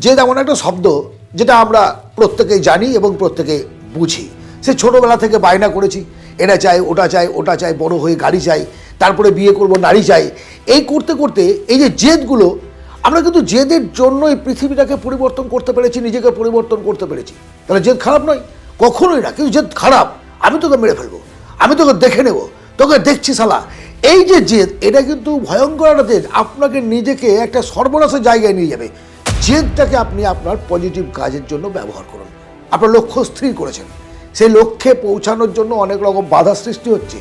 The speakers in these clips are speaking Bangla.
জেদ এমন একটা শব্দ যেটা আমরা প্রত্যেকেই জানি এবং প্রত্যেকে বুঝি। সে ছোটোবেলা থেকে বায়না করেছি, এটা চাই ওটা চাই ওটা চাই, বড় হয়ে গাড়ি চাই, তারপরে বিয়ে করব, নারী চাই। এই করতে করতে এই যে জেদগুলো, আমরা কিন্তু জেদের জন্য এই পৃথিবীটাকে পরিবর্তন করতে পেরেছি, নিজেকে পরিবর্তন করতে পেরেছি। তাহলে জেদ খারাপ নয়, কখনোই না। কিন্তু জেদ খারাপ, আমি তোকে মেরে ফেলবো, আমি তোকে দেখে নেব, তোকে দেখছি শালা। এই যে জেদ, এটা কিন্তু ভয়ঙ্কর একটা জেদ, আপনাকে নিজেকে একটা সর্বনাশের জায়গায় নিয়ে যাবে। জেদটাকে আপনি আপনার পজিটিভ কাজের জন্য ব্যবহার করুন। আপনার লক্ষ্য স্থির করেছেন, সেই লক্ষ্যে পৌঁছানোর জন্য অনেক রকম বাধা সৃষ্টি হচ্ছে।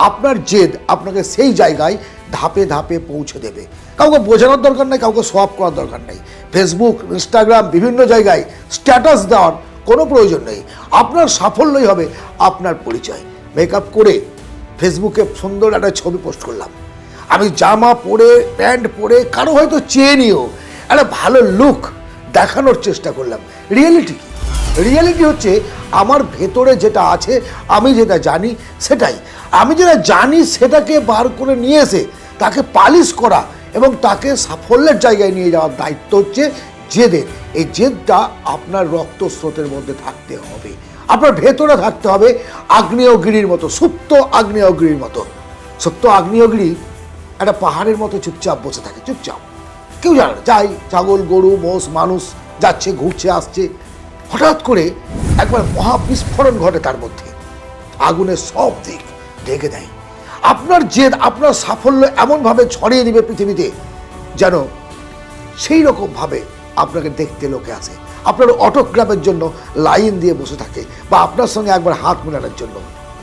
আপনার জেদ আপনাকে সেই জায়গায় ধাপে ধাপে পৌঁছে দেবে। কাউকে বোঝানোর দরকার নেই, কাউকে সোয়াপ করার দরকার নেই। ফেসবুক, ইনস্টাগ্রাম, বিভিন্ন জায়গায় স্ট্যাটাস দেওয়ার কোনো প্রয়োজন নেই। আপনার সাফল্যই হবে আপনার পরিচয়। মেকআপ করে ফেসবুকে সুন্দর একটা ছবি পোস্ট করলাম, আমি জামা পরে, প্যান্ট পরে, কারো হয়তো চেয়ে নিয়েও একটা ভালো লুক দেখানোর চেষ্টা করলাম। রিয়েলিটি কি? রিয়েলিটি হচ্ছে আমার ভেতরে যেটা আছে, আমি যেটা জানি সেটাই। আমি যেটা জানি সেটাকে বার করে নিয়ে এসে তাকে পালিশ করা এবং তাকে সাফল্যের জায়গায় নিয়ে যাওয়ার দায়িত্ব হচ্ছে জেদের। এই জেদটা আপনার রক্তস্রোতের মধ্যে থাকতে হবে, আপনার ভেতরে থাকতে হবে। আগ্নেয়গিরির মতো, সুপ্ত আগ্নেয়গিরির মতো। সুপ্ত আগ্নেয়গিরি একটা পাহাড়ের মতো চুপচাপ বসে থাকে, চুপচাপ, কেউ জানে না। যাই ছাগল, গরু, মোষ, মানুষ যাচ্ছে, ঘুরছে, আসছে, হঠাৎ করে একবার মহাবিস্ফোরণ ঘটে, তার মধ্যে আগুনের সব দিক ঢেকে দেয়। আপনার জেদ আপনার সাফল্য এমনভাবে ছড়িয়ে দিবে পৃথিবীতে, যেন সেই রকমভাবে আপনাকে দেখতে লোকে আসে, আপনার অটোগ্রাফের জন্য লাইন দিয়ে বসে থাকে, বা আপনার সঙ্গে একবার হাত মেলানোর জন্য।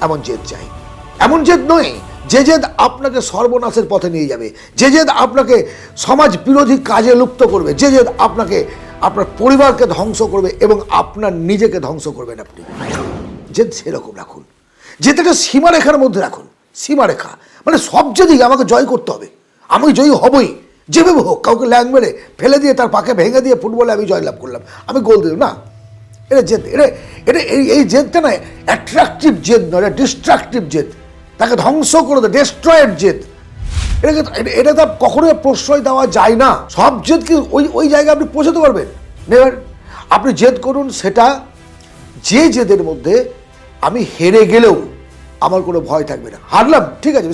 এমন জেদ চাই। এমন জেদ নয় যে জেদ আপনাকে সর্বনাশের পথে নিয়ে যাবে, যে জেদ আপনাকে সমাজ বিরোধী কাজে লুপ্ত করবে, যে জেদ আপনাকে আপনার পরিবারকে ধ্বংস করবে এবং আপনার নিজেকে ধ্বংস করবেন আপনি। জেদ সেরকম রাখুন, জেদটা সীমারেখার মধ্যে রাখুন। সীমারেখা মানে সব জেদই আমাকে জয় করতে হবে, আমি জয়ী হবই, যেভাবে হোক। কাউকে ল্যাং মেরে ফেলে দিয়ে তার পাকে ভেঙে দিয়ে ফুটবলে আমি জয়লাভ করলাম, আমি গোল দিলাম না। এটা জেদ, এটা এই জেদটা না অ্যাট্রাকটিভ জেদ নয়, এটা ডিস্ট্রাকটিভ জেদ। তাকে ধ্বংস করে দেয়, ডেস্ট্রয়েড জেদ। এটা তো কখনোই প্রশ্রয় দেওয়া যায় না। সব জেদ কি ওই জায়গায় আপনি পৌঁছাতে পারবেন? নেভার। আপনি জেদ করুন সেটা যে জেদের মধ্যে আমি হেরে গেলেও আমার কোনো ভয় থাকবে না। হারলাম, ঠিক আছে,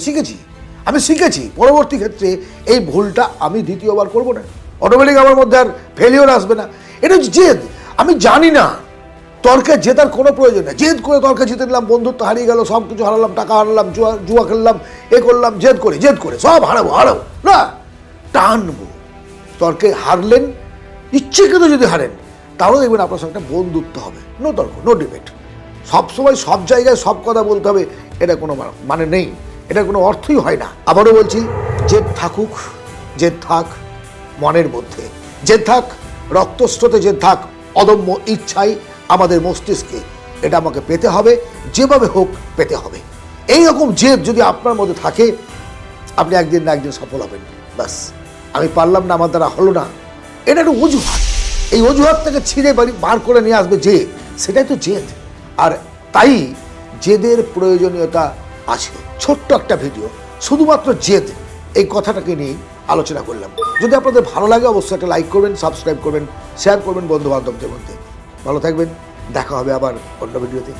আমি শিখেছি, পরবর্তী ক্ষেত্রে এই ভুলটা আমি দ্বিতীয়বার করব না। অটোমেটিক আমার মধ্যে আর ফেলিওর আসবে না। এটা হচ্ছে জেদ। আমি জানি না, তর্কে জেতার কোনো প্রয়োজন নেই। জেদ করে তর্কে জিতে নিলাম, বন্ধুত্ব হারিয়ে গেল, সব কিছু হারালাম, টাকা হারালাম, জুয়া খেললাম, এ করলাম, জেদ করে সব হারাবো না। টানবো। তর্কে হারলেন, ইচ্ছেকৃত যদি হারেন, তাহলে দেখবেন আপনার সঙ্গে একটা বন্ধুত্ব হবে। নো তর্ক, নো ডিবেট। সবসময় সব জায়গায় সব কথা বলতে হবে, এটা কোনো মানে নেই, এটা কোনো অর্থই হয় না। আবারও বলছি, জেদ থাকুক, জেদ থাক মনের মধ্যে, জেদ থাক রক্তস্রোতে, জেদ থাক অদম্য ইচ্ছাই আমাদের মস্তিষ্কে। এটা আমাকে পেতে হবে, যেভাবে হোক পেতে হবে। এই রকম জেদ যদি আপনার মধ্যে থাকে, আপনি একদিন না একদিন সফল হবেন। ব্যাস, আমি পারলাম না, আমার দ্বারা হলো না, এটা একটা অজুহাত। এই অজুহাত থেকে ছিঁড়ে বার করে নিয়ে আসবে যে, সেটাই তো জেদ। আর তাই জেদের প্রয়োজনীয়তা আছে। ছোট্ট একটা ভিডিও, শুধুমাত্র জেদ এই কথাটাকে নিয়ে আলোচনা করলাম। যদি আপনাদের ভালো লাগে অবশ্যই একটা লাইক করবেন, সাবস্ক্রাইব করবেন, শেয়ার করবেন বন্ধু বান্ধবদের মধ্যে। ভালো থাকবেন, দেখা হবে আবার অন্য ভিডিওতে।